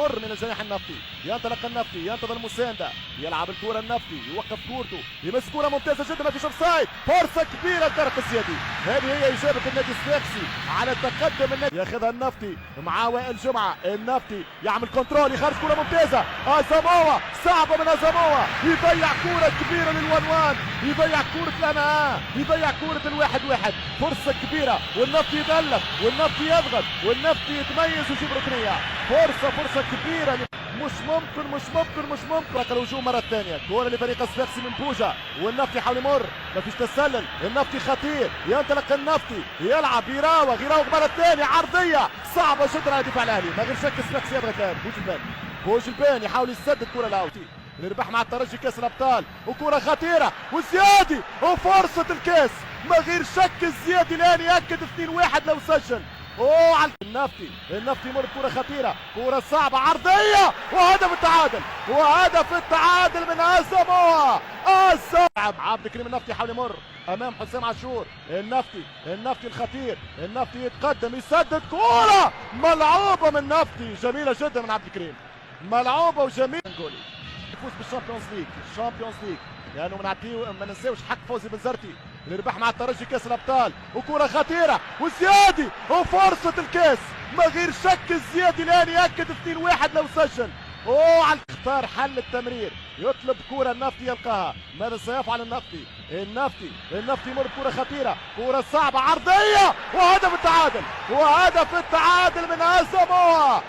يمر من الجناح النفطي، ينطلق النفطي، ينتظر المساندة، يلعب الكرة النفطي، يوقف كورته، يمس كرة ممتازة جدا، ما فيش اوفسايد، فرصة كبيرة لطارق الزيادي. هذه هي إجابة النادي الصفاقسي على تقدم النادي. ياخذها النفطي مع وائل جمعة، النفطي يعمل كنترول، يخرج كرة ممتازة، أزاموا صعبة من أزاموا، يضيع كرة كبيرة للوان، يضيع كرة لنا، يضيع كرة الواحد واحد، فرصة كبيرة والنفطي يتألق والنفطي يضغط والنفطي يتميز ويجيب ركنية. فرصة كبيرة، مش ممكن الهجوم مرة ثانية. كورة لفريق الصفاقسي من بوجا والنفطي يحاول يمر، ما فيش تسلل، النفطي خطير، ينطلق النفطي، يلعب يراوغ مرة ثانية، عرضية صعبة جدا على دفاع الأهلي، ما غير شك الصفاقسي يبغى الآن. بوجلبان يحاول يسدد كرة لاوتي، نربح مع الترجي كاس الابطال، وكرة خطيرة وزيادي وفرصة الكاس، ما غير شك الزيادي الان ياكد 2-1 لو سجل. اوه على النفطي يمر بكرة خطيرة، كرة صعبة، عرضية وهدف التعادل من أزاموا. عبد الكريم النفطي يحاول يمر امام حسام عاشور، النفطي الخطير، النفطي يتقدم يسدد، كرة ملعوبة من نفطي، جميلة جدا من عبد الكريم، ملعوبة وجميلة. يفوز بالشامبيونز ليج لانه ما ننساوش حق فوزي بنزرتي اللي ربح مع الترجي كاس الابطال، وكرة خطيرة وزيادي وفرصة الكاس، ما غير شك الزيادي الان ياكد 2-1 لو سجل. اوه على اختار حل التمرير، يطلب كرة النفطي يلقاها، ماذا سيفعل النفطي؟ النفطي يمر بكرة خطيرة، كرة صعبة، عرضية وهدف التعادل من أزاموا.